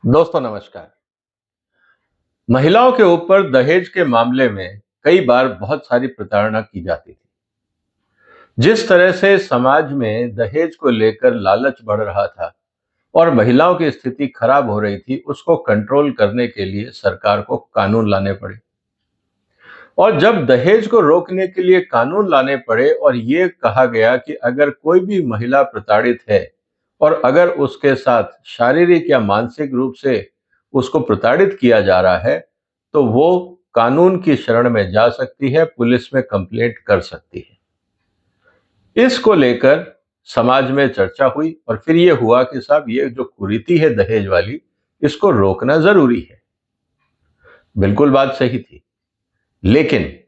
दोस्तों नमस्कार। महिलाओं के ऊपर दहेज के मामले में कई बार बहुत सारी प्रताड़ना की जाती थी। जिस तरह से समाज में दहेज को लेकर लालच बढ़ रहा था और महिलाओं की स्थिति खराब हो रही थी, उसको कंट्रोल करने के लिए सरकार को कानून लाने पड़े। और जब दहेज को रोकने के लिए कानून लाने पड़े और ये कहा गया कि अगर कोई भी महिला प्रताड़ित है और अगर उसके साथ शारीरिक या मानसिक रूप से उसको प्रताड़ित किया जा रहा है, तो वो कानून की शरण में जा सकती है, पुलिस में कंप्लेंट कर सकती है। इसको लेकर समाज में चर्चा हुई और फिर ये हुआ कि साहब ये जो कुरीति है दहेज वाली, इसको रोकना जरूरी है। बिल्कुल बात सही थी। लेकिन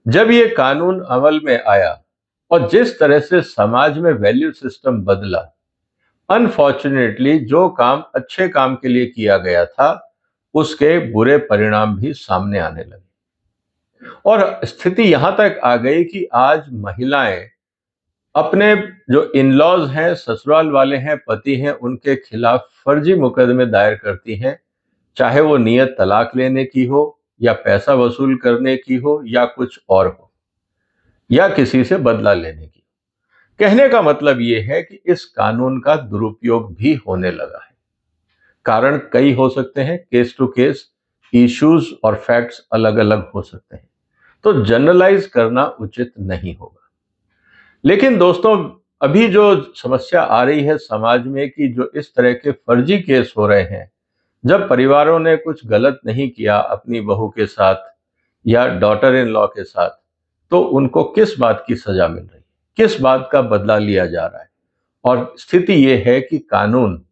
जब ये कानून अमल में आया और जिस तरह से समाज में वैल्यू सिस्टम बदला, अनफॉर्चुनेटली जो काम अच्छे काम के लिए किया गया था, उसके बुरे परिणाम भी सामने आने लगे। और स्थिति यहां तक आ गई कि आज महिलाएं अपने जो इन लॉज हैं, ससुराल वाले हैं, पति हैं, उनके खिलाफ फर्जी मुकदमे दायर करती हैं। चाहे वो नियत तलाक लेने की हो, या पैसा वसूल करने की हो, या कुछ और हो, या किसी से बदला लेने की। कहने का मतलब ये है कि इस कानून का दुरुपयोग भी होने लगा है। कारण कई हो सकते हैं, केस टू केस इश्यूज और फैक्ट्स अलग अलग हो सकते हैं, तो जनरलाइज करना उचित नहीं होगा। लेकिन दोस्तों, अभी जो समस्या आ रही है समाज में कि जो इस तरह के फर्जी केस हो रहे हैं, जब परिवारों ने कुछ गलत नहीं किया अपनी बहू के साथ या डॉटर इन लॉ के साथ, तो उनको किस बात की सजा मिल रही है, किस बात का बदला लिया जा रहा है। और स्थिति ये है कि कानून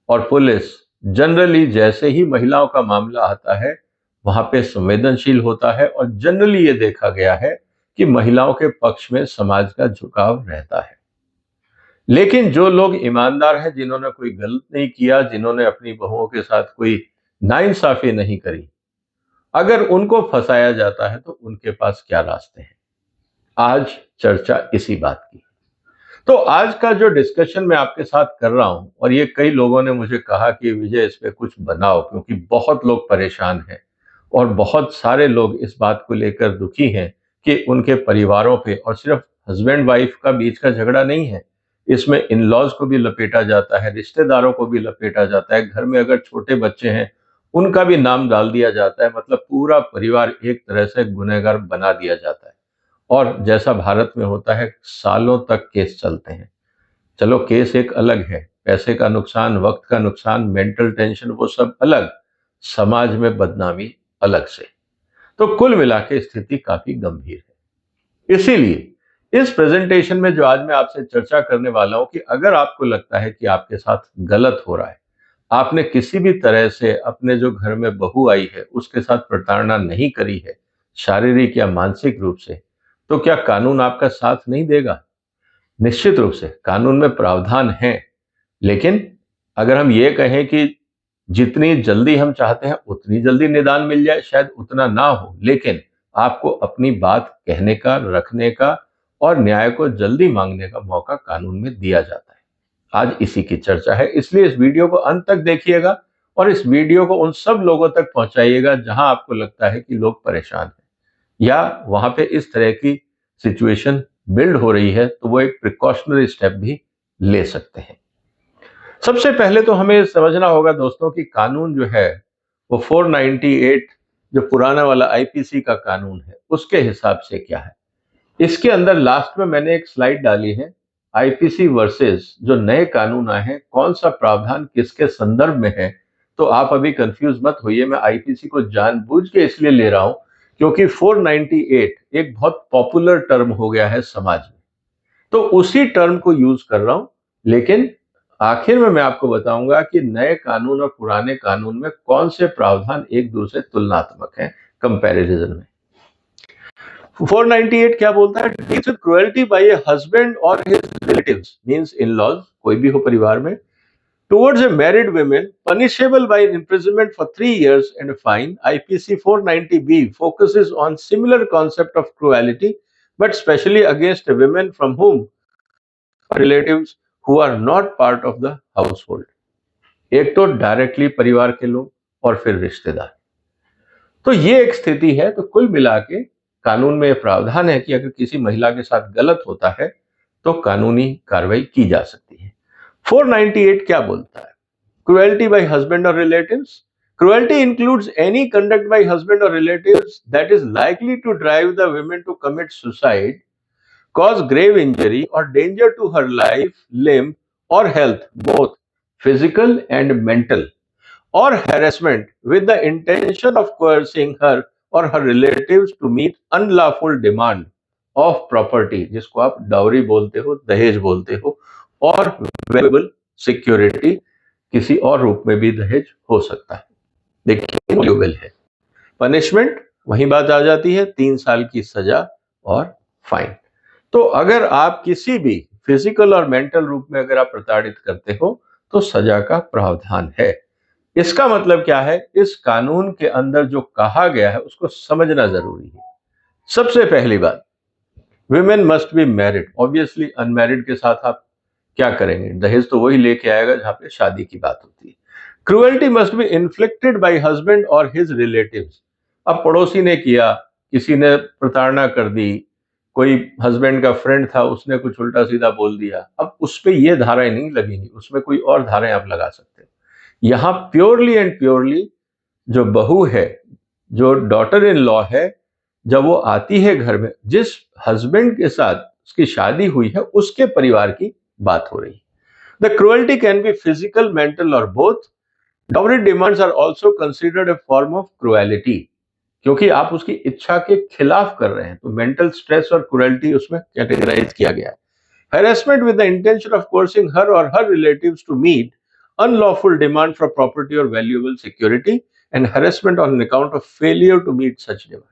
और पुलिस जनरली जैसे ही महिलाओं का मामला आता है, वहां पे संवेदनशील होता है और जनरली ये देखा गया है कि महिलाओं के पक्ष में समाज का झुकाव रहता है। लेकिन जो लोग ईमानदार हैं, जिन्होंने कोई गलत नहीं किया, जिन्होंने अपनी बहुओं के साथ कोई नाइंसाफी नहीं करी, अगर उनको फंसाया जाता है तो उनके पास क्या रास्ते हैं। आज चर्चा इसी बात की। तो आज का जो डिस्कशन मैं आपके साथ कर रहा हूं, और ये कई लोगों ने मुझे कहा कि विजय इस पे कुछ बनाओ, क्योंकि बहुत लोग परेशान हैं और बहुत सारे लोग इस बात को लेकर दुखी हैं कि उनके परिवारों पे, और सिर्फ हस्बैंड वाइफ का बीच का झगड़ा नहीं है, इसमें इन लॉज को भी लपेटा जाता है, रिश्तेदारों को भी लपेटा जाता है, घर में अगर छोटे बच्चे हैं उनका भी नाम डाल दिया जाता है। मतलब पूरा परिवार एक तरह से गुनहगार बना दिया जाता है। और जैसा भारत में होता है, सालों तक केस चलते हैं। चलो केस एक अलग है, पैसे का नुकसान, वक्त का नुकसान, मेंटल टेंशन, वो सब अलग, समाज में बदनामी अलग से। तो कुल मिला के स्थिति काफी गंभीर है। इसीलिए इस प्रेजेंटेशन में जो आज मैं आपसे चर्चा करने वाला हूं, कि अगर आपको लगता है कि आपके साथ गलत हो रहा है, आपने किसी भी तरह से अपने जो घर में बहू आई है उसके साथ प्रताड़ना नहीं करी है, शारीरिक या मानसिक रूप से, तो क्या कानून आपका साथ नहीं देगा? निश्चित रूप से कानून में प्रावधान है। लेकिन अगर हम ये कहें कि जितनी जल्दी हम चाहते हैं उतनी जल्दी निदान मिल जाए, शायद उतना ना हो, लेकिन आपको अपनी बात कहने का, रखने का और न्याय को जल्दी मांगने का मौका कानून में दिया जाता है। आज इसी की चर्चा है, इसलिए इस वीडियो को अंत तक देखिएगा और इस वीडियो को उन सब लोगों तक पहुंचाइएगा जहां आपको लगता है कि लोग परेशान हैं, या वहां पे इस तरह की सिचुएशन बिल्ड हो रही है, तो वो एक प्रिकॉशनरी स्टेप भी ले सकते हैं। सबसे पहले तो हमें समझना होगा दोस्तों कि कानून जो है वो 498, जो पुराना वाला आईपीसी का कानून है, उसके हिसाब से क्या है। इसके अंदर लास्ट में मैंने एक स्लाइड डाली है, आईपीसी वर्सेस जो नए कानून आए हैं, कौन सा प्रावधान किसके संदर्भ में है। तो आप अभी कंफ्यूज मत होइए, मैं आईपीसी को जानबूझ के इसलिए ले रहा हूं क्योंकि 498 एक बहुत पॉपुलर टर्म हो गया है समाज में, तो उसी टर्म को यूज कर रहा हूं। लेकिन आखिर में मैं आपको बताऊंगा कि नए कानून और पुराने कानून में कौन से प्रावधान एक दूसरे तुलनात्मक हैं, कंपैरिजन में। 498 क्या बोलता है? Deals with cruelty by a husband और his relatives, means in laws, कोई भी हो परिवार में, towards a married woman, punishable by imprisonment for 3 years and a fine. IPC 490B focuses on similar concept of cruelty, but specially against women from whom relatives who are not part of the household. एक तो directly परिवार के लोग और फिर रिश्तेदार। तो ये एक स्थिति है। तो कुल मिला के कानून में प्रावधान है कि अगर किसी महिला के साथ गलत होता है तो कानूनी कार्रवाई की जा सकती है। 498 क्या बोलता है? क्रुएल्टी बाय हस्बैंड और relatives. Cruelty includes any conduct by husband or relatives that is likely to drive the woman to commit suicide, cause grave injury or danger to her life, limb, or health, both physical and mental, or harassment with the intention of coercing her or her relatives to meet unlawful demand of property, जिसको आप dowry बोलते हो, दहेज बोलते हो, और variable security, किसी और रूप में भी दहेज हो सकता है। देखिए वैल्यूएबल है। पनिशमेंट वही बात आ जाती है, 3 साल की सजा और फाइन। तो अगर आप किसी भी फिजिकल और मेंटल रूप में अगर आप प्रताड़ित करते हो तो सजा का प्रावधान है। इसका मतलब क्या है? इस कानून के अंदर जो कहा गया है उसको समझना जरूरी है। सबसे पहली बात, women must be married. Obviously unmarried के साथ आप क्या करेंगे? दहेज तो वही लेके आएगा जहां पे शादी की बात होती है। Cruelty must be inflicted bye husband और हिज रिलेटिव्स। अब पड़ोसी ने किया, किसी ने प्रताड़ना कर दी, कोई हस्बैंड का फ्रेंड था, उसने कुछ उल्टा सीधा बोल दिया, अब उस पे ये धाराएं नहीं लगेंगी, उसमें कोई और धाराएं आप लगा सकते हो। यहां प्योरली एंड प्योरली जो बहू है, जो डॉटर इन लॉ है, जब वो आती है घर में, जिस हस्बैंड के साथ उसकी शादी हुई है उसके परिवार की बात हो रही है। The cruelty can be physical, mental और both. Dowry demands are also considered a form of cruelty, क्योंकि आप उसकी इच्छा के खिलाफ कर रहे हैं, तो मेंटल स्ट्रेस और क्रुएलिटी उसमें कैटेगराइज किया गया है। Harassment with the intention of coercing her or her relatives to meet unlawful demand for property or valuable security, and harassment on account of failure to meet such demand.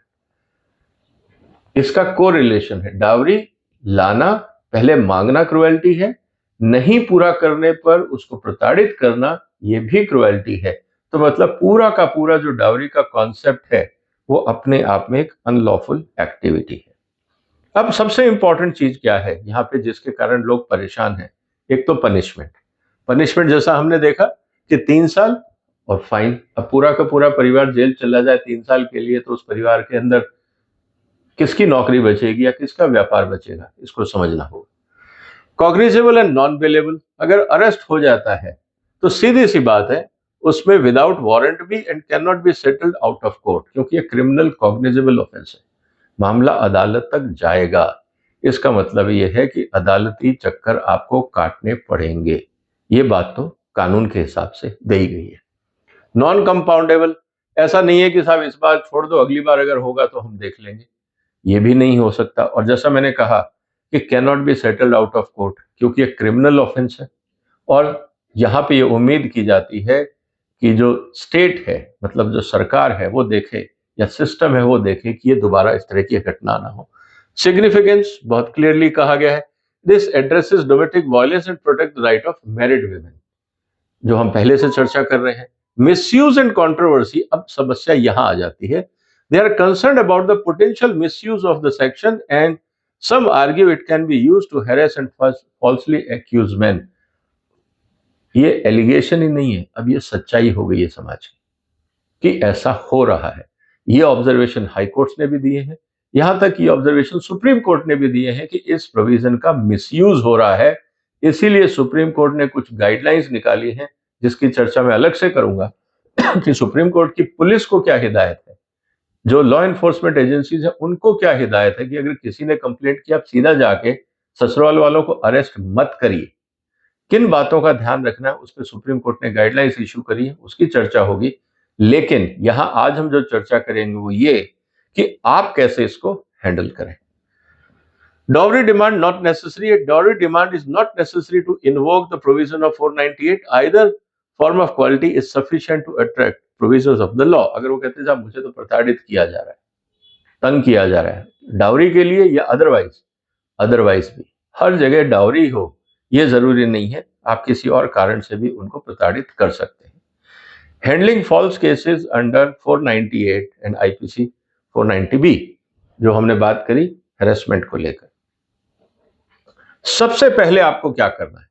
इसका correlation है। Dowry लाना, पहले मांगना cruelty है, नहीं पूरा करने पर उसको प्रताड़ित करना ये भी क्रुएल्टी है। तो मतलब पूरा का पूरा जो डावरी का कॉन्सेप्ट है वो अपने आप में एक अनलॉफुल एक्टिविटी है। अब सबसे इंपॉर्टेंट चीज क्या है यहाँ पे जिसके कारण लोग परेशान हैं? एक तो पनिशमेंट। पनिशमेंट जैसा हमने देखा कि 3 साल और फाइन। अब पूरा का पूरा परिवार जेल चला जाए 3 साल के लिए, तो उस परिवार के अंदर किसकी नौकरी बचेगी या किसका व्यापार बचेगा, इसको समझना होगा। कॉग्निजेबल एंड नॉन बेलेबल, अगर अरेस्ट हो जाता है तो सीधी सी बात है उसमें विदाउट वारंट भी and can not be settled out of court, क्योंकि ये क्रिमिनल कॉग्निजेबल ऑफेंस है। मामला अदालत तक जाएगा। इसका मतलब यह है कि अदालती चक्कर आपको काटने पड़ेंगे। ये बात तो कानून के हिसाब से दी गई है। नॉन कंपाउंडेबल, ऐसा नहीं है कि साहब इस बार छोड़ दो, अगली बार अगर होगा तो हम देख लेंगे, ये भी नहीं हो सकता। और जैसा मैंने कहा कि can not be settled out of court, क्योंकि ये क्रिमिनल ऑफेंस है। और यहां पे ये उम्मीद की जाती है कि जो स्टेट है, मतलब जो सरकार है, वो देखे या सिस्टम है वो देखे कि ये दोबारा इस तरह की घटना ना हो। सिग्निफिकेंस बहुत क्लियरली कहा गया है, this addresses domestic violence and protect the right of married women, जो हम पहले से चर्चा कर रहे हैं। मिसयूज एंड कंट्रोवर्सी, अब समस्या यहां आ जाती है। They are concerned about the potential misuse of the section and some argue it can be used to harass and falsely accuse man. ये एलिगेशन ही नहीं है, अब ये सच्चाई हो गई है समाज की कि ऐसा हो रहा है। ये ऑब्जर्वेशन हाई कोर्ट्स ने भी दिए हैं, यहां तक ये ऑब्जर्वेशन सुप्रीम कोर्ट ने भी दिए हैं कि इस प्रोविजन का मिसयूज हो रहा है। इसीलिए सुप्रीम कोर्ट ने कुछ गाइडलाइंस निकाली हैं, जिसकी चर्चा मैं अलग से करूंगा कि सुप्रीम कोर्ट की पुलिस को क्या हिदायत है, जो लॉ एनफोर्समेंट एजेंसीज है उनको क्या हिदायत है कि अगर किसी ने कंप्लेंट किया आप सीधा जाके ससुराल वालों को अरेस्ट मत करिए। किन बातों का ध्यान रखना है उस पर सुप्रीम कोर्ट ने गाइडलाइंस इशू करी है, उसकी चर्चा होगी। लेकिन यहां आज हम जो चर्चा करेंगे वो ये कि आप कैसे इसको हैंडल करें। Dowry demand not necessary. A dowry demand is not necessary to invoke the provision of 498. Either form of quality is sufficient to attract provisions of the law. अगर वो कहते हैं साहब मुझे तो प्रताड़ित किया जा रहा है, तंग किया जा रहा है, डाउरी के लिए या अदरवाइज भी हर जगह डाउरी हो ये जरूरी नहीं है, आप किसी और कारण से भी उनको प्रताड़ित कर सकते हैं। Handling false cases under 498 and IPC 490B, जो हमने बात करी हैरेसमेंट को लेकर। सबसे पहले आपको क्या करना है?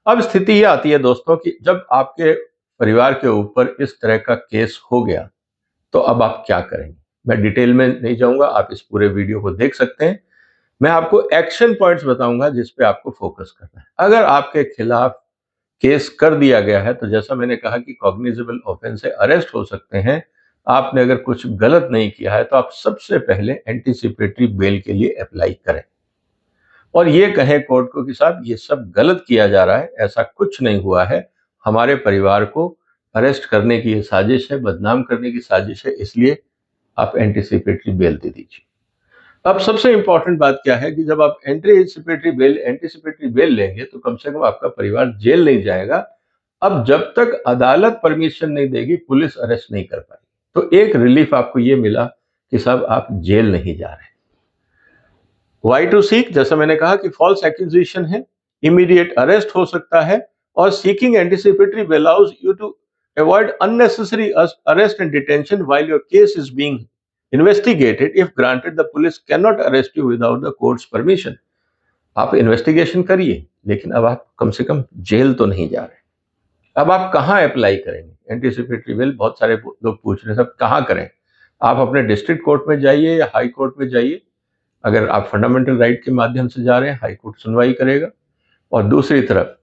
अब स्थिति यह आती है दोस्तों कि जब आपके परिवार के ऊपर इस तरह का केस हो गया तो अब आप क्या करेंगे? मैं डिटेल में नहीं जाऊंगा, आप इस पूरे वीडियो को देख सकते हैं। मैं आपको एक्शन पॉइंट्स बताऊंगा जिस पे आपको फोकस करना है। अगर आपके खिलाफ केस कर दिया गया है तो जैसा मैंने कहा कि कॉग्निजेबल ऑफेंस से अरेस्ट हो सकते हैं। आपने अगर कुछ गलत नहीं किया है तो आप सबसे पहले एंटीसिपेटरी बेल के लिए अप्लाई करें और ये कहें कोर्ट को कि साहब ये सब गलत किया जा रहा है, ऐसा कुछ नहीं हुआ है, हमारे परिवार को अरेस्ट करने की ये साजिश है, बदनाम करने की साजिश है, इसलिए आप एंटीसिपेटरी बेल दे दीजिए। अब सबसे इंपॉर्टेंट बात क्या है कि जब आप एंटीसिपेटरी बेल लेंगे तो कम से कम आपका परिवार जेल नहीं जाएगा। अब जब तक अदालत परमिशन नहीं देगी पुलिस अरेस्ट नहीं कर पाएगी। तो एक रिलीफ आपको ये मिला कि साहब आप जेल नहीं जा रहे। वाई टू सीक, जैसा मैंने कहा कि फॉल्स एक्यूजेशन है, इमीडिएट अरेस्ट हो सकता है और seeking anticipatory bail allows you to avoid unnecessary arrest and detention while your case is being investigated. If granted, the police cannot arrest you without the court's permission. आप investigation करिए लेकिन अब आप कम से कम जेल तो नहीं जा रहे। अब आप कहाँ अप्लाई करेंगे एंटीसिपेटरी बेल? बहुत सारे लोग पूछ रहे हैं सब कहाँ करें। आप अपने डिस्ट्रिक्ट कोर्ट में जाइए या हाई कोर्ट में जाइए। अगर आप फंडामेंटल राइट के माध्यम से जा रहे हैं हाई कोर्ट सुनवाई करेगा और दूसरी तरफ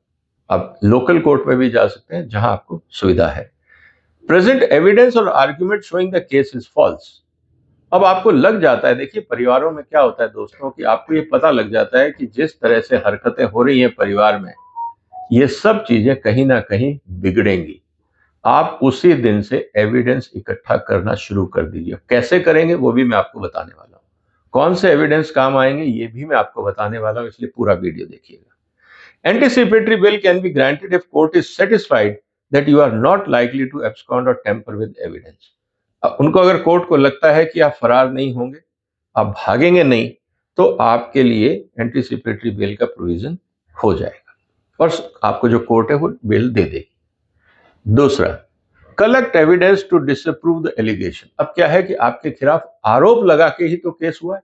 आप लोकल कोर्ट में भी जा सकते हैं जहां आपको सुविधा है। प्रेजेंट एविडेंस और argument showing the case is false. अब आपको लग जाता है, देखिए परिवारों में क्या होता है दोस्तों कि आपको ये पता लग जाता है कि जिस तरह से हरकतें हो रही हैं परिवार में ये सब चीजें कहीं ना कहीं बिगड़ेंगी। आप उसी दिन से एविडेंस इकट्ठा करना शुरू कर दीजिए। कैसे करेंगे वो भी मैं आपको बताने वाला हूँ। कौन से एविडेंस काम आएंगे ये भी मैं आपको बताने वाला हूँ, इसलिए पूरा वीडियो देखिएगा। Anticipatory bail can be granted if court is satisfied that you are not likely to abscond और टेम्पर विद एविडेंस। उनको अगर कोर्ट को लगता है कि आप फरार नहीं होंगे, आप भागेंगे नहीं, तो आपके लिए एंटीसिपेटरी बेल का प्रोविजन हो जाएगा और आपको जो कोर्ट है वो बेल दे देगी। दूसरा, collect evidence to disapprove the allegation. अब क्या है कि आपके खिलाफ आरोप लगा के ही तो केस हुआ है।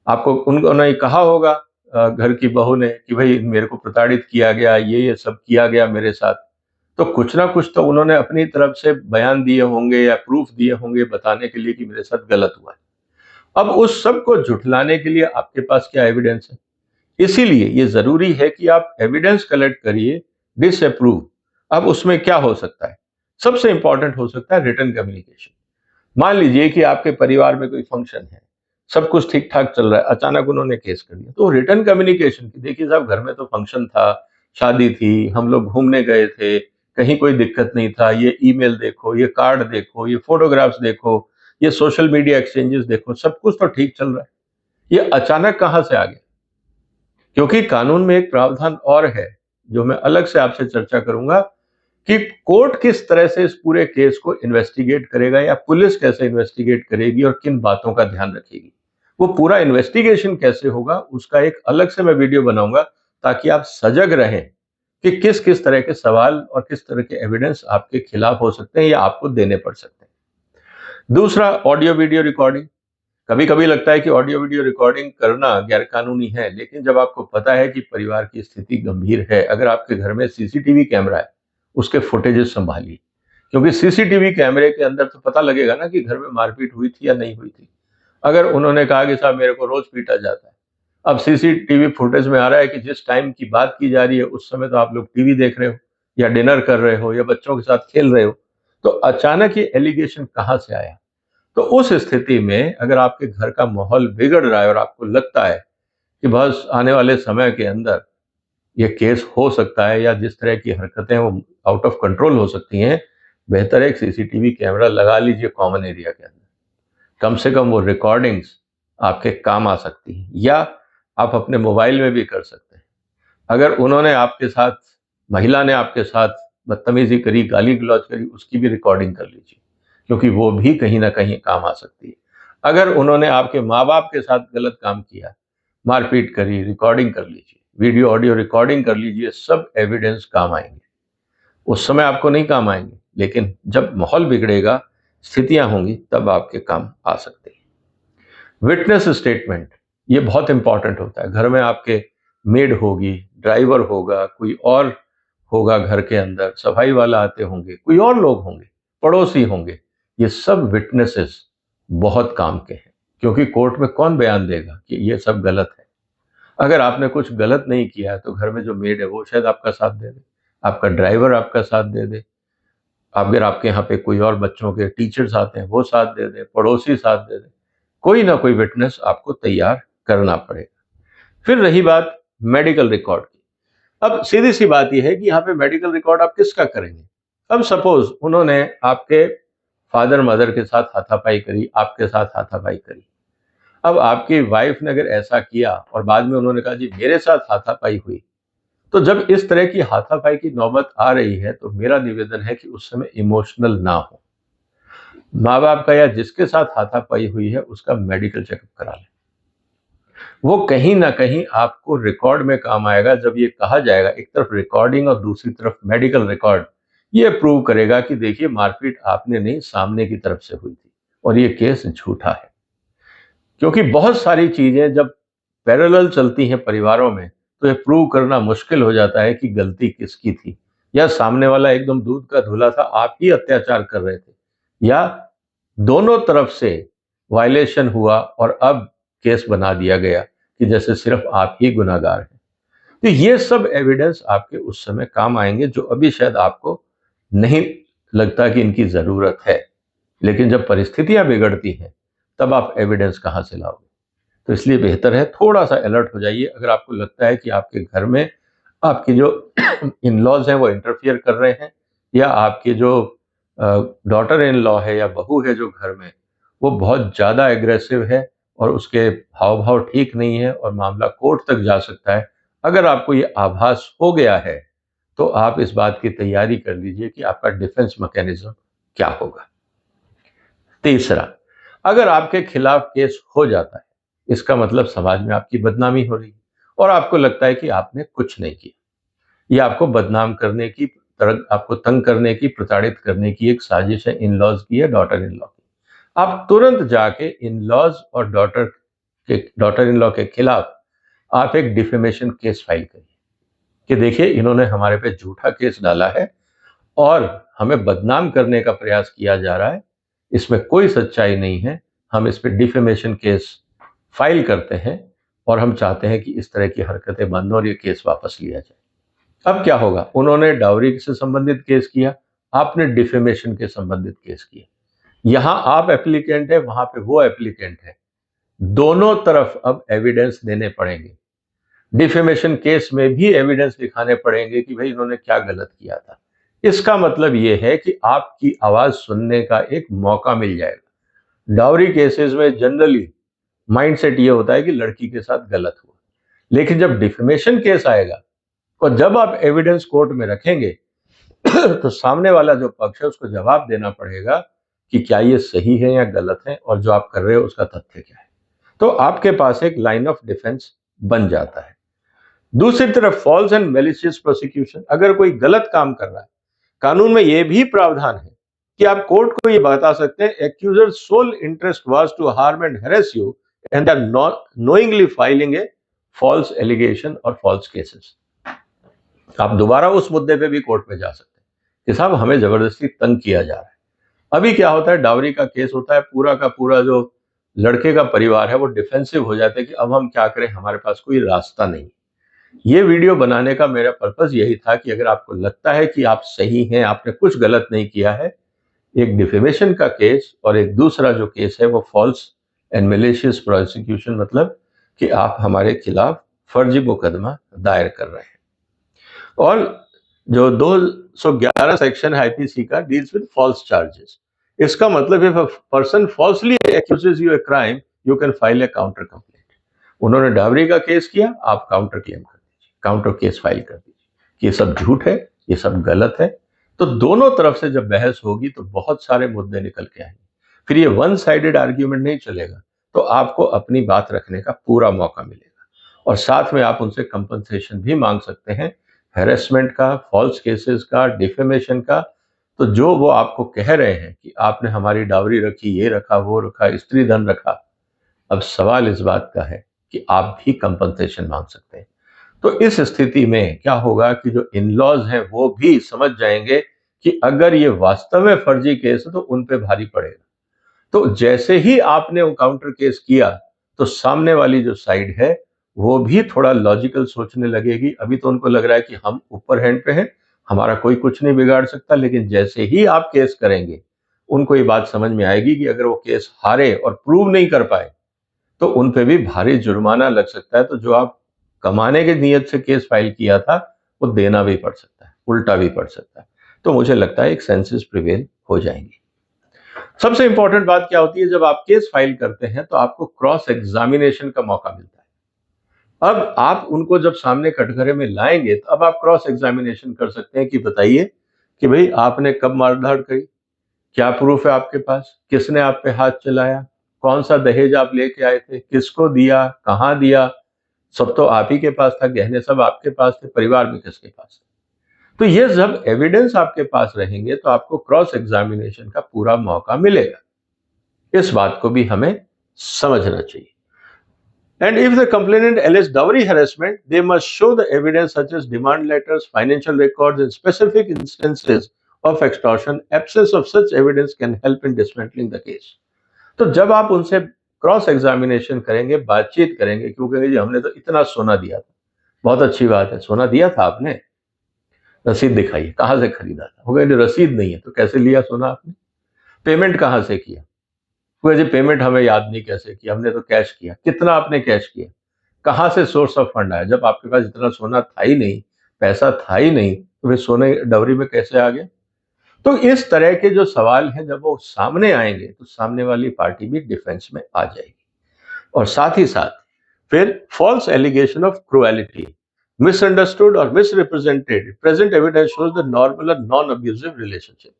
आपको उन्होंने कहा होगा घर की बहू ने कि भाई मेरे को प्रताड़ित किया गया, ये सब किया गया मेरे साथ, तो कुछ ना कुछ तो उन्होंने अपनी तरफ से बयान दिए होंगे या प्रूफ दिए होंगे बताने के लिए कि मेरे साथ गलत हुआ है। अब उस सब को झुठलाने के लिए आपके पास क्या एविडेंस है? इसीलिए ये जरूरी है कि आप एविडेंस कलेक्ट करिए। डिसअप्रूव, अब उसमें क्या हो सकता है? सबसे इंपॉर्टेंट हो सकता है रिटन कम्युनिकेशन। मान लीजिए कि आपके परिवार में कोई फंक्शन है, सब कुछ ठीक ठाक चल रहा है, अचानक उन्होंने केस कर दिया, तो रिटन कम्युनिकेशन की देखिए साहब घर में तो फंक्शन था, शादी थी, हम लोग घूमने गए थे, कहीं कोई दिक्कत नहीं था, ये ईमेल देखो, ये कार्ड देखो, ये फोटोग्राफ्स देखो, ये सोशल मीडिया एक्सचेंजेस देखो, सब कुछ तो ठीक चल रहा है, ये अचानक कहां से आ गया? क्योंकि कानून में एक प्रावधान और है जो मैं अलग से आपसे चर्चा करूंगा कि कोर्ट किस तरह से इस पूरे केस को इन्वेस्टिगेट करेगा या पुलिस कैसे इन्वेस्टिगेट करेगी और किन बातों का ध्यान रखेगी। वो पूरा इन्वेस्टिगेशन कैसे होगा उसका एक अलग से मैं वीडियो बनाऊंगा ताकि आप सजग रहें कि किस किस तरह के सवाल और किस तरह के एविडेंस आपके खिलाफ हो सकते हैं या आपको देने पड़ सकते हैं। दूसरा, ऑडियो वीडियो रिकॉर्डिंग। कभी कभी लगता है कि ऑडियो वीडियो रिकॉर्डिंग करना गैरकानूनी है, लेकिन जब आपको पता है कि परिवार की स्थिति गंभीर है, अगर आपके घर में सीसीटीवी कैमरा है उसके फुटेजेस संभालिए, क्योंकि सीसीटीवी कैमरे के अंदर तो पता लगेगा ना कि घर में मारपीट हुई थी या नहीं हुई थी। अगर उन्होंने कहा कि साहब मेरे को रोज पीटा जाता है, अब सीसीटीवी फुटेज में आ रहा है कि जिस टाइम की बात की जा रही है उस समय तो आप लोग टीवी देख रहे हो या डिनर कर रहे हो या बच्चों के साथ खेल रहे हो, तो अचानक ये एलिगेशन कहां से आया? तो उस स्थिति में अगर आपके घर का माहौल बिगड़ रहा है और आपको लगता है कि बस आने वाले समय के अंदर ये केस हो सकता है या जिस तरह की हरकतें वो आउट ऑफ कंट्रोल हो सकती हैं, बेहतर है एक सीसीटीवी कैमरा लगा लीजिए कॉमन एरिया के अंदर। कम से कम वो रिकॉर्डिंग्स आपके काम आ सकती हैं या आप अपने मोबाइल में भी कर सकते हैं। अगर उन्होंने आपके साथ, महिला ने आपके साथ बदतमीजी करी, गाली गलौज करी, उसकी भी रिकॉर्डिंग कर लीजिए, क्योंकि वो भी कहीं ना कहीं काम आ सकती है। अगर उन्होंने आपके माँ बाप के साथ गलत काम किया, मारपीट करी, रिकॉर्डिंग कर लीजिए, वीडियो ऑडियो रिकॉर्डिंग कर लीजिए, सब एविडेंस काम आएंगे। उस समय आपको नहीं काम आएंगे, लेकिन जब माहौल बिगड़ेगा, स्थितियां होंगी, तब आपके काम आ सकते हैं। विटनेस स्टेटमेंट, ये बहुत इंपॉर्टेंट होता है। घर में आपके मेड होगी, ड्राइवर होगा, कोई और होगा घर के अंदर, सफाई वाला आते होंगे, कोई और लोग होंगे, पड़ोसी होंगे, ये सब विटनेसेस बहुत काम के हैं, क्योंकि कोर्ट में कौन बयान देगा कि ये सब गलत है। अगर आपने कुछ गलत नहीं किया है तो घर में जो मेड है वो शायद आपका साथ दे दे, आपका ड्राइवर आपका साथ दे दे, अगर आपके यहाँ पे कोई और बच्चों के टीचर्स आते हैं वो साथ दे दे, पड़ोसी साथ दे दे, कोई ना कोई विटनेस आपको तैयार करना पड़ेगा। फिर रही बात मेडिकल रिकॉर्ड की। अब सीधी सी बात यह है कि यहाँ पे मेडिकल रिकॉर्ड आप किसका करेंगे। अब सपोज उन्होंने आपके फादर मदर के साथ हाथापाई करी, आपके साथ हाथापाई करी। अब आपकी वाइफ ने अगर ऐसा किया और बाद में उन्होंने कहा जी मेरे साथ हाथापाई हुई, तो जब इस तरह की हाथापाई की नौबत आ रही है तो मेरा निवेदन है कि उस समय इमोशनल ना हो। माँ बाप का या जिसके साथ हाथापाई हुई है उसका मेडिकल चेकअप करा लें। वो कहीं ना कहीं आपको रिकॉर्ड में काम आएगा जब ये कहा जाएगा, एक तरफ रिकॉर्डिंग और दूसरी तरफ मेडिकल रिकॉर्ड, ये प्रूव करेगा कि देखिए मारपीट आपने नहीं, सामने की तरफ से हुई थी और ये केस झूठा है। क्योंकि बहुत सारी चीजें जब पैरेलल चलती हैं परिवारों में तो ये प्रूव करना मुश्किल हो जाता है कि गलती किसकी थी, या सामने वाला एकदम दूध का धुला था, आप ही अत्याचार कर रहे थे, या दोनों तरफ से वायलेशन हुआ और अब केस बना दिया गया कि जैसे सिर्फ आप ही गुनाहगार हैं। तो ये सब एविडेंस आपके उस समय काम आएंगे जो अभी शायद आपको नहीं लगता कि इनकी जरूरत है, लेकिन जब परिस्थितियां बिगड़ती हैं तब आप एविडेंस कहां से लाओगे। तो इसलिए बेहतर है थोड़ा सा अलर्ट हो जाइए। अगर आपको लगता है कि आपके घर में आपकी जो इन लॉज हैं वो इंटरफियर कर रहे हैं, या आपकी जो डॉटर इन लॉ है या बहू है जो घर में, वो बहुत ज़्यादा एग्रेसिव है और उसके हाव भाव ठीक नहीं है और मामला कोर्ट तक जा सकता है, अगर आपको ये आभास हो गया है तो आप इस बात की तैयारी कर लीजिए कि आपका डिफेंस मैकेनिज्म क्या होगा। तीसरा, अगर आपके खिलाफ केस हो जाता है, इसका मतलब समाज में आपकी बदनामी हो रही है और आपको लगता है कि आपने कुछ नहीं किया, ये आपको बदनाम करने की, आपको तंग करने की, प्रताड़ित करने की एक साजिश है इन लॉज की या डॉटर इन लॉ की। आप तुरंत जाके इन लॉज और डॉटर इन लॉ के खिलाफ आप एक डिफेमेशन केस फाइल करिए कि देखिए इन्होंने हमारे पे झूठा केस डाला है और हमें बदनाम करने का प्रयास किया जा रहा है, इसमें कोई सच्चाई नहीं है, हम इस पे डिफेमेशन केस फाइल करते हैं और हम चाहते हैं कि इस तरह की हरकतें बंद हो और ये केस वापस लिया जाए। अब क्या होगा, उन्होंने डाउरी से संबंधित केस किया, आपने डिफेमेशन के संबंधित केस किया, यहां आप एप्लीकेंट है, वहां पे वो एप्लीकेंट है, दोनों तरफ अब एविडेंस देने पड़ेंगे। डिफेमेशन केस में भी एविडेंस दिखाने पड़ेंगे कि भाई इन्होंने क्या गलत किया था। इसका मतलब यह है कि आपकी आवाज सुनने का एक मौका मिल जाएगा। डाउरी केसेस में जनरली माइंडसेट ये होता है कि लड़की के साथ गलत हुआ, लेकिन जब डिफेमेशन केस आएगा और जब आप एविडेंस कोर्ट में रखेंगे तो सामने वाला जो पक्ष है उसको जवाब देना पड़ेगा कि क्या ये सही है या गलत है और जो आप कर रहे हो उसका तथ्य क्या है। तो आपके पास एक लाइन ऑफ डिफेंस बन जाता है। दूसरी तरफ फॉल्स एंड मेलिशियस प्रोसिक्यूशन, अगर कोई गलत काम कर रहा है, कानून में यह भी प्रावधान है कि आप कोर्ट को यह बता सकते हैं accuser sole interest was to harm and harass you and they are not knowingly filing a false allegation और फॉल्स केसेस। आप दोबारा उस मुद्दे पे भी कोर्ट में जा सकते हैं कि साहब हमें जबरदस्ती तंग किया जा रहा है। अभी क्या होता है, डाउरी का केस होता है, पूरा का पूरा जो लड़के का परिवार है वो डिफेंसिव हो जाते हैं कि अब हम क्या करें, हमारे पास कोई रास्ता नहीं। ये वीडियो बनाने का मेरा पर्पस यही था कि अगर आपको लगता है कि आप सही हैं, आपने कुछ गलत नहीं किया है, एक डिफेमेशन का केस और एक दूसरा जो केस है वो फॉल्स एंड मेलिशियस प्रोसिक्यूशन, मतलब कि आप हमारे खिलाफ फर्जी मुकदमा दायर कर रहे हैं। और जो 211 सेक्शन है आईपीसी का डील्स विद फॉल्स चार्जेस। इसका मतलब if a person falsely accuses you a crime you can file a counter complaint. उन्होंने डावरी का केस किया, आप काउंटर क्लेम कर दीजिए, काउंटर केस फाइल कर दीजिए कि ये सब झूठ है, ये सब गलत है। तो दोनों तरफ से जब बहस होगी तो बहुत सारे मुद्दे निकल के आएंगे, फिर ये वन साइडेड आर्ग्यूमेंट नहीं चलेगा, तो आपको अपनी बात रखने का पूरा मौका मिलेगा और साथ में आप उनसे कंपनसेशन भी मांग सकते हैं, हैरेसमेंट का, फॉल्स केसेस का, डिफेमेशन का। तो जो वो आपको कह रहे हैं कि आपने हमारी डावरी रखी, ये रखा, वो रखा, स्त्री धन रखा, अब सवाल इस बात का है कि आप भी कंपनसेशन मांग सकते हैं। तो इस स्थिति में क्या होगा कि जो इन-लॉज हैं वो भी समझ जाएंगे कि अगर ये वास्तव में फर्जी केस है तो उन पे भारी पड़ेगा। तो जैसे ही आपने वो काउंटर केस किया, तो सामने वाली जो साइड है, वो भी थोड़ा लॉजिकल सोचने लगेगी। अभी तो उनको लग रहा है कि हम ऊपर हैंड पे हैं, हमारा कोई कुछ नहीं बिगाड़ सकता, लेकिन जैसे ही आप केस करेंगे, उनको ये बात समझ में आएगी कि अगर वो केस हारे और प्रूव नहीं कर पाए, तो उन पे भी भारी जुर्माना लग सकता है। तो जो आप कमाने की नीयत से केस फाइल किया था, वो देना भी पड़ सकता है, उल्टा भी पड़ सकता है। तो मुझे लगता है एक सेंसेस प्रिवेल हो जाएंगी। सबसे इंपॉर्टेंट बात क्या होती है, जब आप केस फाइल करते हैं तो आपको क्रॉस एग्जामिनेशन का मौका मिलता है। अब आप उनको जब सामने कटघरे में लाएंगे, तो अब आप क्रॉस एग्जामिनेशन कर सकते हैं कि बताइए कि भाई आपने कब मारधाड़ करी, क्या प्रूफ है आपके पास, किसने आप पे हाथ चलाया, कौन सा दहेज आप लेके आए थे, किसको दिया, कहां दिया, सब तो आप ही के पास था, गहने सब आपके पास थे, परिवार में किसके पास है। तो ये जब एविडेंस आपके पास रहेंगे तो आपको क्रॉस एग्जामिनेशन का पूरा मौका मिलेगा। इस बात को भी हमें समझना चाहिए। And if the complainant alleges dowry harassment, they must show the evidence such as demand letters, financial records, and specific instances of extortion. Absence of such evidence can help in dismantling the case. तो जब आप उनसे cross examination करेंगे, बातचीत करेंगे, क्यों कहेंगे जी हमने तो इतना सोना दिया था। बहुत अच्छी बात है, सोना दिया था आपने, रसीद दिखाइए, कहां से खरीदा था। वो कहेंगे रसीद नहीं है, तो कैसे लिया सोना आपने, पेमेंट कहां से किया। वो जी पेमेंट हमें याद नहीं कैसे किया, हमने तो कैश किया। कितना आपने कैश किया, कहां से सोर्स ऑफ फंड आया, जब आपके पास इतना सोना था ही नहीं, पैसा था ही नहीं, तो फिर सोने डवरी में कैसे आ गया। तो इस तरह के जो सवाल हैं जब वो सामने आएंगे तो सामने वाली पार्टी भी डिफेंस में आ जाएगी। और साथ ही साथ फिर false allegation of cruelty, misunderstood और misrepresented present evidence shows the normal और नॉन अब्यूजिव रिलेशनशिप।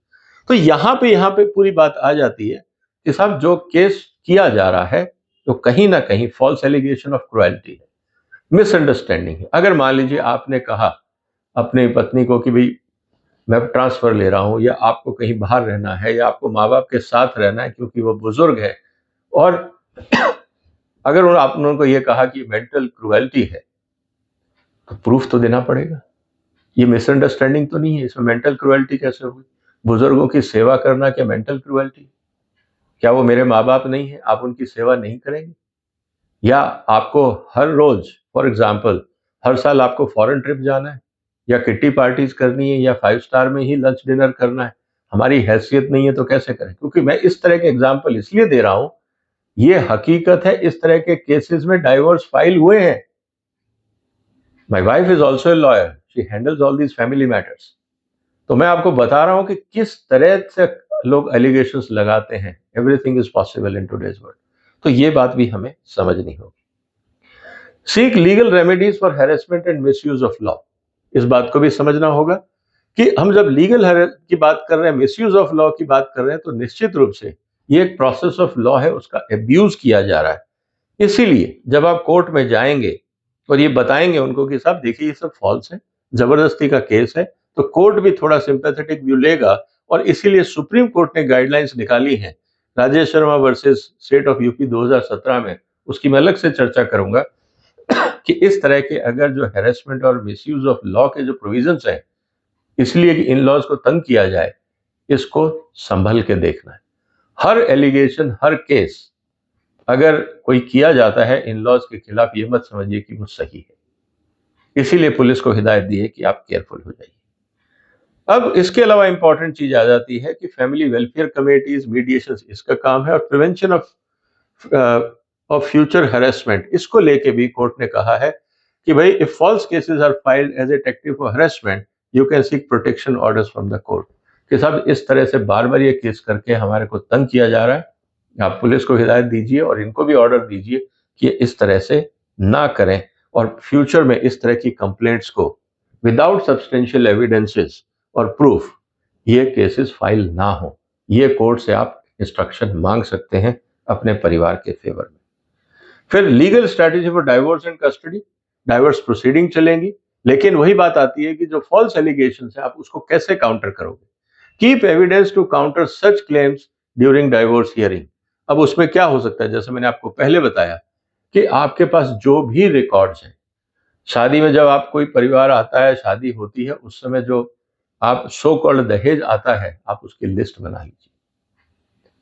तो यहाँ पे पूरी बात आ जाती है कि साहब जो केस किया जा रहा है तो कहीं ना कहीं फॉल्स एलिगेशन ऑफ क्रुएलिटी है, मिसअंडरस्टैंडिंग है। अगर मान लीजिए आपने कहा अपनी पत्नी को कि भाई मैं ट्रांसफर ले रहा हूं, या आपको कहीं बाहर रहना है, या आपको माँ बाप के साथ रहना है क्योंकि वो बुजुर्ग है, और अगर आपने उनको ये कहा कि मेंटल क्रुएल्टी है, तो प्रूफ तो देना पड़ेगा। ये मिसअंडरस्टैंडिंग तो नहीं है, इसमें मेंटल क्रुएल्टी कैसे होगी। बुजुर्गों की सेवा करना क्या मेंटल क्रुएल्टी, क्या वो मेरे माँ बाप नहीं है, आप उनकी सेवा नहीं करेंगे। या आपको हर रोज, फॉर एग्जाम्पल, हर साल आपको फॉरेन ट्रिप जाना है, या किट्टी पार्टीज करनी है, या 5 स्टार में ही लंच डिनर करना है। हमारी हैसियत नहीं है तो कैसे करें। क्योंकि मैं इस तरह के एग्जाम्पल इसलिए दे रहा हूं, ये हकीकत है, इस तरह के केसेस में डाइवोर्स फाइल हुए हैं। My wife is also a lawyer, she handles all these family matters. तो मैं आपको बता रहा हूं कि किस तरह से लोग एलिगेशंस लगाते हैं। Everything is possible in today's world. तो ये बात भी हमें समझनी होगी। Seek legal remedies for harassment and misuse of law, इस बात को भी समझना होगा कि हम जब लीगल की बात कर रहे हैं, मिसयूज ऑफ लॉ की बात कर रहे हैं, तो निश्चित रूप से ये एक प्रोसेस ऑफ लॉ है, उसका एब्यूज किया जा रहा है। इसीलिए जब आप कोर्ट में जाएंगे और ये बताएंगे उनको कि साहब देखिए ये सब फॉल्स है, जबरदस्ती का केस है, तो कोर्ट भी थोड़ा सिंपैथेटिक व्यू लेगा। और इसीलिए सुप्रीम कोर्ट ने गाइडलाइंस निकाली हैं, Rajesh Sharma versus state of UP 2017 में, उसकी मैं अलग से चर्चा करूंगा कि इस तरह के अगर जो हैरेसमेंट और मिसयूज ऑफ लॉ के जो प्रोविजंस हैं, इसलिए कि इन लॉज को तंग किया जाए, इसको संभल के देखना है। हर एलिगेशन, हर केस अगर कोई किया जाता है इन लॉज के खिलाफ, ये मत समझिए कि वो सही है। इसीलिए पुलिस को हिदायत दी है कि आप केयरफुल हो जाइए। अब इसके अलावा इंपॉर्टेंट चीज आ जाती है कि फैमिली वेलफेयर कमेटीज, मीडिएशन इसका काम है, और प्रिवेंशन ऑफ फ्यूचर हैरेसमेंट, इसको लेके भी कोर्ट ने कहा है कि भाई if false cases are filed as a tactic for harassment, you can seek protection orders from the court. कि साहब इस तरह से बार बार ये केस करके हमारे को तंग किया जा रहा है, आप पुलिस को हिदायत दीजिए और इनको भी ऑर्डर दीजिए कि इस तरह से ना करें, और फ्यूचर में इस तरह की कंप्लेंट्स को विदाउट सब्सटेंशियल एविडेंसेस और प्रूफ ये केसेस फाइल ना हो। ये कोर्ट से आप इंस्ट्रक्शन मांग सकते हैं अपने परिवार के फेवर में। फिर legal strategy for divorce and custody, divorce proceeding चलेंगी, लेकिन वही बात आती है कि जो फॉल्स एलिगेशन है आप उसको कैसे काउंटर करोगे। Keep evidence to counter such claims during divorce hearing. अब उसमें क्या हो सकता है, जैसे मैंने आपको पहले बताया कि आपके पास जो भी रिकॉर्ड्स हैं, शादी में जब आप कोई परिवार आता है, शादी होती है, उस समय जो आप सो कॉल्ड दहेज आता है, आप उसकी लिस्ट बना लीजिए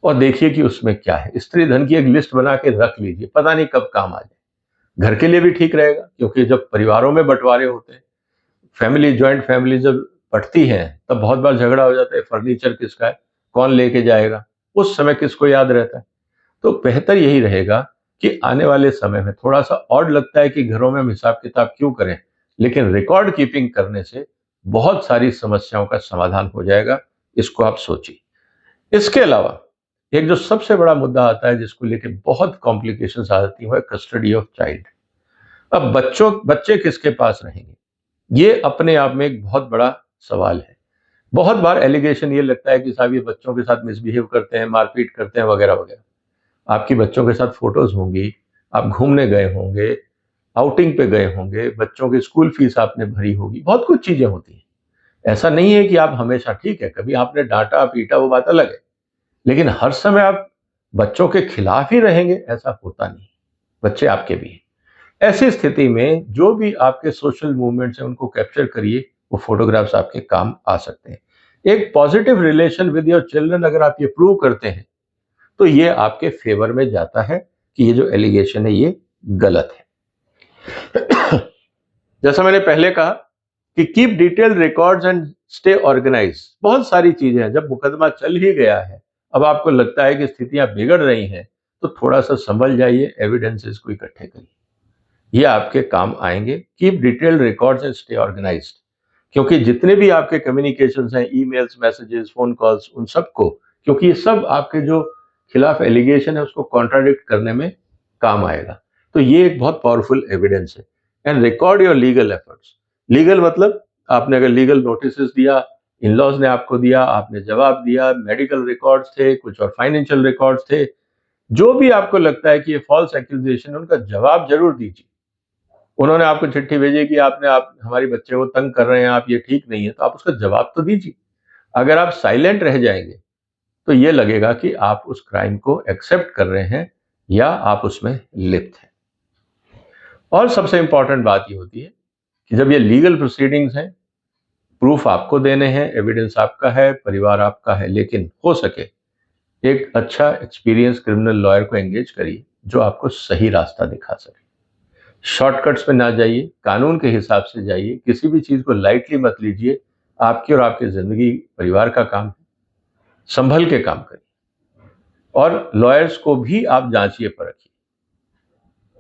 और देखिए कि उसमें क्या है। स्त्री धन की एक लिस्ट बना के रख लीजिए, पता नहीं कब काम आ जाए। घर के लिए भी ठीक रहेगा, क्योंकि जब परिवारों में बंटवारे होते हैं, फैमिली, जॉइंट फैमिली जब बढ़ती है, तब बहुत बार झगड़ा हो जाता है, फर्नीचर किसका है, कौन लेके जाएगा, उस समय किसको याद रहता है। तो बेहतर यही रहेगा कि आने वाले समय में, थोड़ा सा ऑड लगता है कि घरों में हम हिसाब किताब क्यों करें, लेकिन रिकॉर्ड कीपिंग करने से बहुत सारी समस्याओं का समाधान हो जाएगा। इसको आप सोचिए। इसके अलावा एक जो सबसे बड़ा मुद्दा आता है, जिसको लेके बहुत कॉम्प्लिकेशंस आ जाती है, कस्टडी ऑफ चाइल्ड। अब बच्चे किसके पास रहेंगे, ये अपने आप में एक बहुत बड़ा सवाल है। बहुत बार एलिगेशन ये लगता है कि साहब ये बच्चों के साथ मिसबिहेव करते हैं, मारपीट करते हैं, वगैरह वगैरह। आपकी बच्चों के साथ फोटोज होंगी, आप घूमने गए होंगे, आउटिंग पे गए होंगे, बच्चों की स्कूल फीस आपने भरी होगी, बहुत कुछ चीजें होती हैं। ऐसा नहीं है कि आप हमेशा, ठीक है, कभी आपने डांटा पीटा, वो बात अलग है, लेकिन हर समय आप बच्चों के खिलाफ ही रहेंगे, ऐसा होता नहीं। बच्चे आपके भी हैं। ऐसी स्थिति में जो भी आपके सोशल मूवमेंट्स हैं, उनको कैप्चर करिए, वो फोटोग्राफ्स आपके काम आ सकते हैं। एक positive relation with your children अगर आप ये प्रूव करते हैं, तो ये आपके फेवर में जाता है कि ये जो एलिगेशन है ये गलत है। जैसा मैंने पहले कहा कि keep detailed records and stay organise. बहुत सारी चीजें हैं, जब मुकदमा चल ही गया है, अब आपको लगता है कि स्थितियां बिगड़ रही हैं, तो थोड़ा सा संभल जाइए, एविडेंसेस को इकट्ठे करिए, ये आपके काम आएंगे। Keep detailed records and stay organised, क्योंकि जितने भी आपके कम्युनिकेशंस हैं, ईमेल्स, मैसेजेस, फोन कॉल्स, उन सबको, क्योंकि ये सब आपके जो खिलाफ एलिगेशन है उसको कॉन्ट्राडिक्ट करने में काम आएगा। तो ये एक बहुत पावरफुल एविडेंस है। And record your legal efforts. Legal मतलब आपने अगर लीगल नोटिस दिया, इन लॉज ने आपको दिया, आपने जवाब दिया, मेडिकल रिकॉर्ड्स थे कुछ और फाइनेंशियल रिकॉर्ड्स थे, जो भी आपको लगता है कि ये फॉल्स एक्यूजेशन है, उनका जवाब जरूर दीजिए। उन्होंने आपको चिट्ठी भेजी कि आप हमारे बच्चे को तंग कर रहे हैं, आप ये ठीक नहीं है, तो आप उसका जवाब तो दीजिए। अगर आप साइलेंट रह जाएंगे, तो ये लगेगा कि आप उस क्राइम को एक्सेप्ट कर रहे हैं या आप उसमें लिप्त हैं। और सबसे इंपॉर्टेंट बात ये होती है कि जब ये लीगल प्रोसीडिंग्स हैं, प्रूफ आपको देने हैं, एविडेंस आपका है, परिवार आपका है, लेकिन हो सके एक अच्छा एक्सपीरियंस क्रिमिनल लॉयर को एंगेज करिए, जो आपको सही रास्ता दिखा सके। शॉर्टकट्स पे ना जाइए, कानून के हिसाब से जाइए, किसी भी चीज को लाइटली मत लीजिए। आपकी और आपकी जिंदगी, परिवार का काम है, संभल के काम करिए। और लॉयर्स को भी आप जांचिए, परखिए,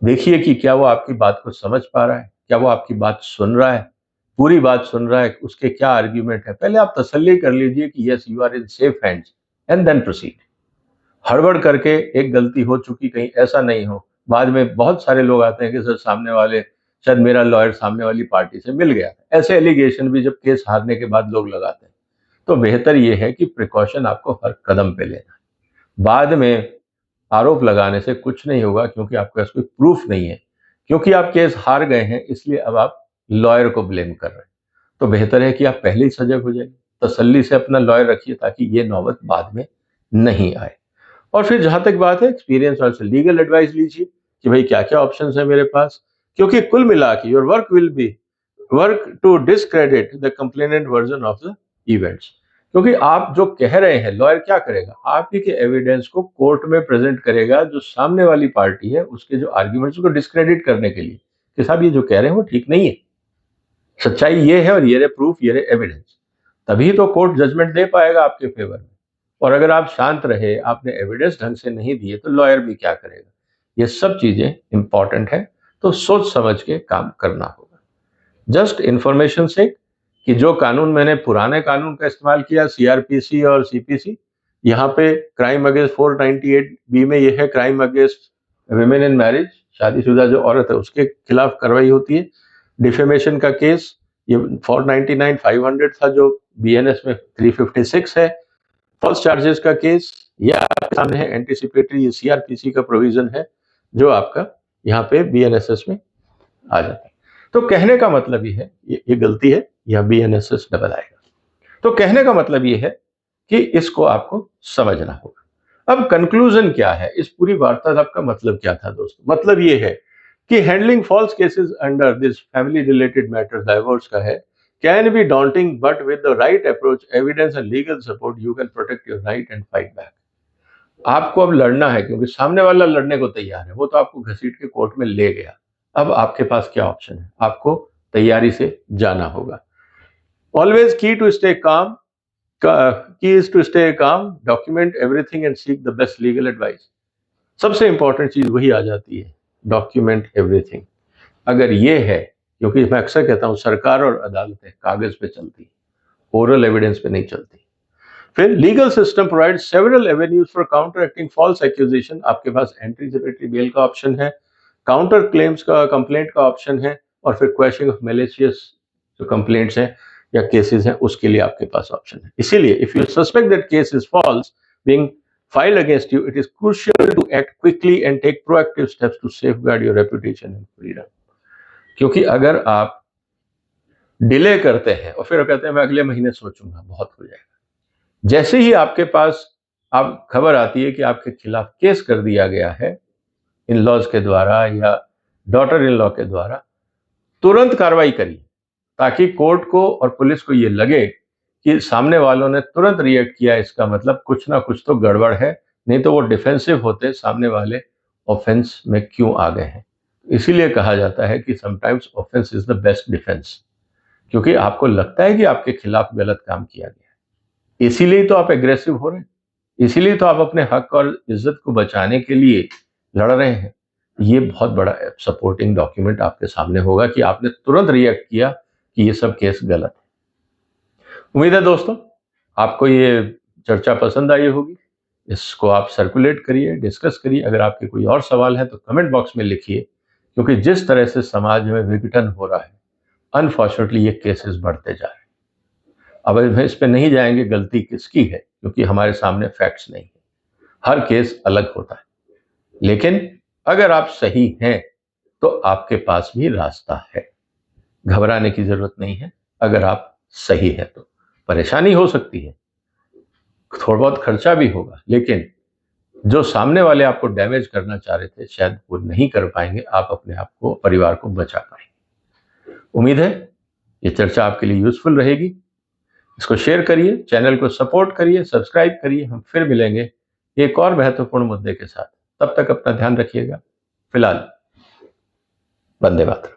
देखिए कि क्या वो आपकी बात को समझ पा रहा है, क्या वो आपकी बात सुन रहा है, पूरी बात सुन रहा है, उसके क्या आर्ग्यूमेंट है। पहले आप तसल्ली कर लीजिए कि yes, you are in safe hands, and then proceed. हड़बड़ करके एक गलती हो चुकी, कहीं ऐसा नहीं हो बाद में बहुत सारे लोग आते हैं कि सर सामने वाले, शायद मेरा लॉयर सामने वाली पार्टी से मिल गया। ऐसे एलिगेशन भी जब केस हारने के बाद लोग लगाते हैं। तो बेहतर यह है कि प्रिकॉशन आपको हर कदम पे लेना है। बाद में आरोप लगाने से कुछ नहीं होगा, क्योंकि आपके पास कोई प्रूफ नहीं है, क्योंकि आप केस हार गए हैं, इसलिए अब आप लॉयर को ब्लेम कर रहे हैं। तो बेहतर है कि आप पहले ही सजग हो जाइए, तसल्ली से अपना लॉयर रखिए, ताकि ये नौबत बाद में नहीं आए। और फिर जहां तक बात है एक्सपीरियंस और लीगल एडवाइस लीजिए कि भाई क्या क्या ऑप्शंस है मेरे पास, क्योंकि कुल मिला के your work will be work to discredit the complainant version of the events. क्योंकि आप जो कह रहे हैं, लॉयर क्या करेगा, आप ही के एविडेंस को कोर्ट में प्रेजेंट करेगा, जो सामने वाली पार्टी है उसके जो आर्ग्यूमेंट्स को डिस्क्रेडिट करने के लिए, कि साहब ये जो कह रहे हैं वो ठीक नहीं है, सच्चाई ये है और ये रहे प्रूफ, ये रहे एविडेंस। तभी तो कोर्ट जजमेंट दे पाएगा आपके फेवर में। और अगर आप शांत रहे, आपने एविडेंस ढंग से नहीं दिए, तो लॉयर भी क्या करेगा। ये सब चीजें इंपॉर्टेंट है, तो सोच समझ के काम करना होगा। जस्ट इंफॉर्मेशन से कि जो कानून मैंने पुराने कानून का इस्तेमाल किया, सीआरपीसी और सीपीसी, यहाँ पे क्राइम अगेंस्ट 498 बी में ये है crime against women in marriage, शादीशुदा जो औरत है उसके खिलाफ कार्रवाई होती है। डिफेमेशन का केस ये 499 500 था, जो बीएनएस में 356 है। फॉल्स चार्जेस का केस ये आपके सामने है, एंटीसिपेटरी, ये सीआरपीसी का प्रोविजन है, जो आपका यहाँ पे बीएनएसएस में आ जाता है। तो कहने का मतलब ये है, ये गलती है, यह बीएनएसएस डबल आएगा। तो कहने का मतलब ये है कि इसको आपको समझना होगा। अब कंक्लूजन क्या है, इस पूरी वार्तालाप का मतलब क्या था दोस्तों? मतलब ये है कि handling false cases under this family related matter divorce का है, can be daunting but with the right approach, evidence and legal support you can protect your right and fight back. आपको अब लड़ना है क्योंकि सामने वाला लड़ने को तैयार है, वो तो आपको घसीट के कोर्ट में ले गया। अब आपके पास क्या ऑप्शन है? आपको तैयारी से जाना होगा। ऑलवेज की to stay calm, key is to stay calm, document everything and seek the best legal advice. सबसे इंपॉर्टेंट चीज वही आ जाती है, डॉक्यूमेंट एवरीथिंग। अगर ये है, क्योंकि मैं अक्सर कहता हूं सरकार और अदालतें कागज पे चलती, ओरल एविडेंस पे नहीं चलती। फिर legal system provide several avenues for counteracting false accusation. आपके पास एंटीसिपेटरी बेल का ऑप्शन है, काउंटर क्लेम्स का, कंप्लेंट का ऑप्शन है, और फिर क्वेश्चन ऑफ मैलिशियस जो कंप्लेंट्स हैं या केसेस हैं उसके लिए आपके पास ऑप्शन है। इसीलिए if you suspect that case is false being filed against you, it is crucial to act quickly and take proactive steps to safeguard your reputation and freedom. क्योंकि अगर आप डिले करते हैं और फिर कहते हैं मैं अगले महीने सोचूंगा, बहुत हो जाएगा। जैसे ही आपके पास आप खबर आती है कि आपके खिलाफ केस कर दिया गया है इन लॉज के द्वारा या डॉटर इन लॉ के द्वारा, तुरंत कार्रवाई करिए ताकि कोर्ट को और पुलिस को ये लगे कि सामने वालों ने तुरंत रिएक्ट किया, इसका मतलब कुछ ना कुछ तो गड़बड़ है, नहीं तो वो डिफेंसिव होते, सामने वाले ऑफेंस में क्यों आ गए हैं। इसीलिए कहा जाता है कि sometimes offence is the best defence, क्योंकि आपको लगता है कि आपके खिलाफ गलत काम किया गया है, इसीलिए तो आप एग्रेसिव हो रहे हैं, इसीलिए तो आप अपने हक और इज्जत को बचाने के लिए लड़ रहे हैं। ये बहुत बड़ा सपोर्टिंग डॉक्यूमेंट आपके सामने होगा कि आपने तुरंत रिएक्ट किया कि ये सब केस गलत है। उम्मीद है दोस्तों आपको ये चर्चा पसंद आई होगी। इसको आप सर्कुलेट करिए, डिस्कस करिए। अगर आपके कोई और सवाल है तो कमेंट बॉक्स में लिखिए, क्योंकि जिस तरह से समाज में विघटन हो रहा है, अनफॉर्चुनेटली ये केसेस बढ़ते जा रहे हैं। अब हम इस पे नहीं जाएंगे गलती किसकी है, क्योंकि हमारे सामने फैक्ट्स नहीं है, हर केस अलग होता है। लेकिन अगर आप सही हैं तो आपके पास भी रास्ता है, घबराने की जरूरत नहीं है। अगर आप सही है तो परेशानी हो सकती है, थोड़ा बहुत खर्चा भी होगा, लेकिन जो सामने वाले आपको डैमेज करना चाह रहे थे शायद वो नहीं कर पाएंगे, आप अपने आप को, परिवार को बचा पाएंगे। उम्मीद है ये चर्चा आपके लिए यूजफुल रहेगी। इसको शेयर करिए, चैनल को सपोर्ट करिए, सब्सक्राइब करिए। हम फिर मिलेंगे एक और महत्वपूर्ण मुद्दे के साथ। तब तक अपना ध्यान रखिएगा। फिलहाल वंदे मातरम।